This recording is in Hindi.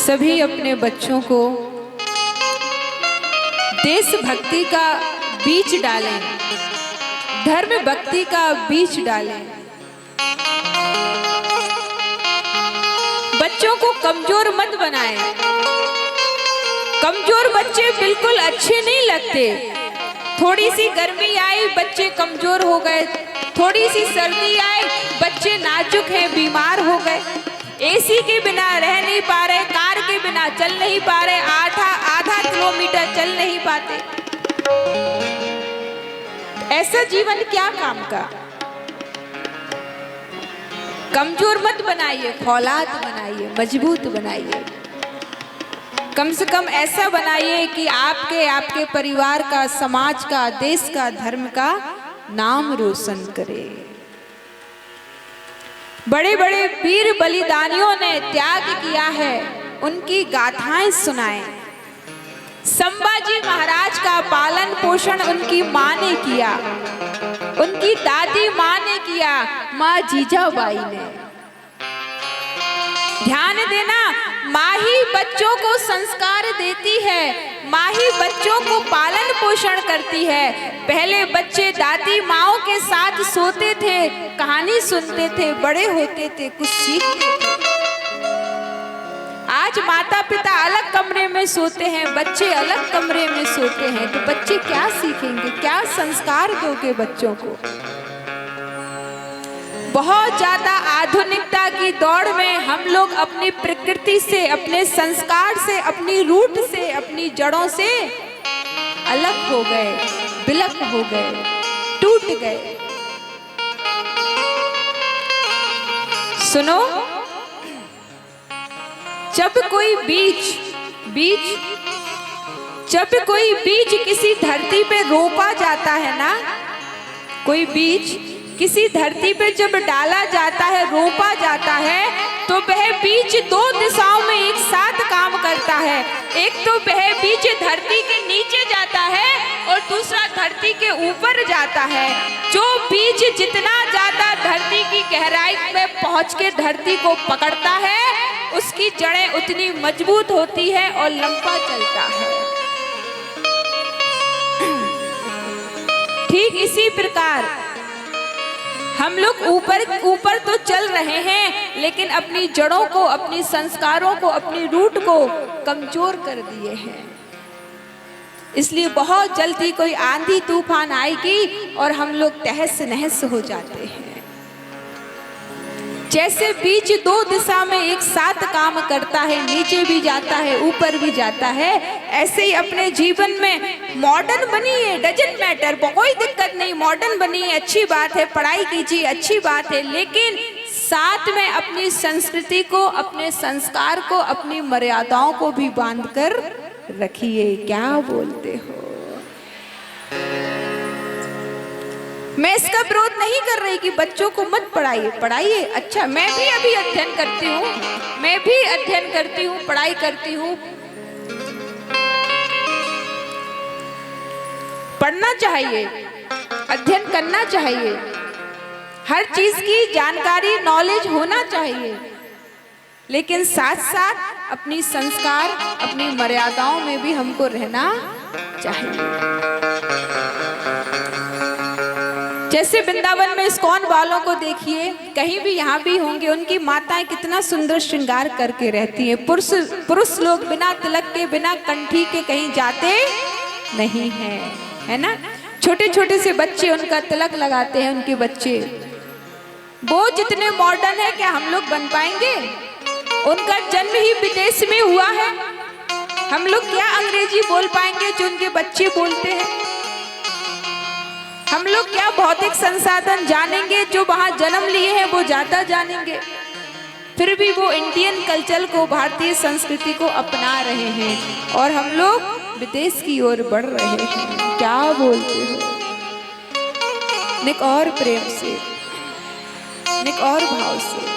सभी अपने बच्चों को देशभक्ति का बीज डालें, धर्म भक्ति का बीज डालें। बच्चों को कमजोर मत बनाएं। कमजोर बच्चे बिल्कुल अच्छे नहीं लगते। थोड़ी सी गर्मी आई बच्चे कमजोर हो गए, थोड़ी सी सर्दी आई बच्चे नाजुक हैं, बीमार हो गए। एसी के बिना रह नहीं पा रहे, कार के बिना चल नहीं पा रहे, आधा किलोमीटर चल नहीं पाते। ऐसा जीवन क्या काम का। कमजोर मत बनाइए, फौलाद बनाइए, मजबूत बनाइए। कम से कम ऐसा बनाइए कि आपके परिवार का, समाज का, देश का, धर्म का नाम रोशन करे। बड़े बड़े वीर बलिदानियों ने त्याग किया है, उनकी गाथाएं सुनाएं। संभाजी महाराज का पालन पोषण उनकी मां ने किया, उनकी दादी मां ने किया, मां जीजाबाई ने। ध्यान देना, माँ ही बच्चों को संस्कार देती है, माँ ही बच्चों को पालन पोषण करती है। पहले बच्चे दादी माओं के साथ सोते थे, कहानी सुनते थे, बड़े होते थे, कुछ सीखते थे। आज माता पिता अलग कमरे में सोते हैं, बच्चे अलग कमरे में सोते हैं, तो बच्चे क्या सीखेंगे, क्या संस्कार दोगे बच्चों को। बहुत ज्यादा आधुनिकता की दौड़ में हम लोग अपनी प्रकृति से, अपने संस्कार से, अपनी रूट से, अपनी जड़ों से अलग हो गए, विलक हो गए, टूट गए। सुनो, जब कोई बीज किसी धरती पे रोपा जाता है ना, कोई बीज किसी धरती पे जब डाला जाता है, रोपा जाता है, तो वह बीज दो दिशाओं में एक साथ काम करता है। एक तो वह बीज धरती के नीचे जाता है और दूसरा धरती के ऊपर जाता है। जो बीज जितना ज्यादा धरती की गहराई में पहुंच के धरती को पकड़ता है, उसकी जड़ें उतनी मजबूत होती है और लंबा चलता है। ठीक इसी प्रकार हम लोग ऊपर तो चल रहे हैं, लेकिन अपनी जड़ों को, अपनी संस्कारों को, अपनी रूट को कमजोर कर दिए हैं। इसलिए बहुत जल्दी कोई आंधी तूफान आएगी और हम लोग तहस नहस हो जाते हैं। जैसे बीज दो दिशा में एक साथ काम करता है, नीचे भी जाता है, ऊपर भी जाता है, ऐसे ही अपने जीवन में मॉडर्न बनिए, डजंट मैटर, कोई दिक्कत नहीं, मॉडर्न बनिए, अच्छी बात है, पढ़ाई कीजिए, अच्छी बात है, लेकिन साथ में अपनी संस्कृति को, अपने संस्कार को, अपनी मर्यादाओं को भी बांध कर रखिए। क्या बोलते हो? मैं इसका विरोध नहीं कर रही कि बच्चों को मत पढ़ाइए, पढ़ाइए, अच्छा, मैं भी अभी अध्ययन करती हूँ, पढ़ाई करती हूँ। पढ़ना चाहिए, अध्ययन करना चाहिए, हर चीज की जानकारी, नॉलेज होना चाहिए, लेकिन साथ साथ अपनी संस्कार, अपनी मर्यादाओं में भी हमको रहना चाहिए। जैसे वृंदावन में इस्कॉन वालों को देखिए, कहीं भी यहाँ भी होंगे, उनकी माताएं कितना सुंदर श्रृंगार करके रहती हैं। पुरुष लोग बिना तिलक के, बिना कंठी के कहीं जाते नहीं हैं, है ना। छोटे छोटे से बच्चे उनका तिलक लगाते हैं, उनके बच्चे। वो जितने मॉडर्न है, क्या हम लोग बन पाएंगे? उनका जन्म ही विदेश में हुआ है, हम लोग क्या अंग्रेजी बोल पाएंगे जो उनके बच्चे बोलते हैं? हम लोग क्या भौतिक संसाधन जानेंगे जो वहां जन्म लिए हैं, वो ज्यादा जानेंगे। फिर भी वो इंडियन कल्चर को, भारतीय संस्कृति को अपना रहे हैं और हम लोग विदेश की ओर बढ़ रहे हैं। क्या बोलते हो? निक और प्रेम से, निक और भाव से।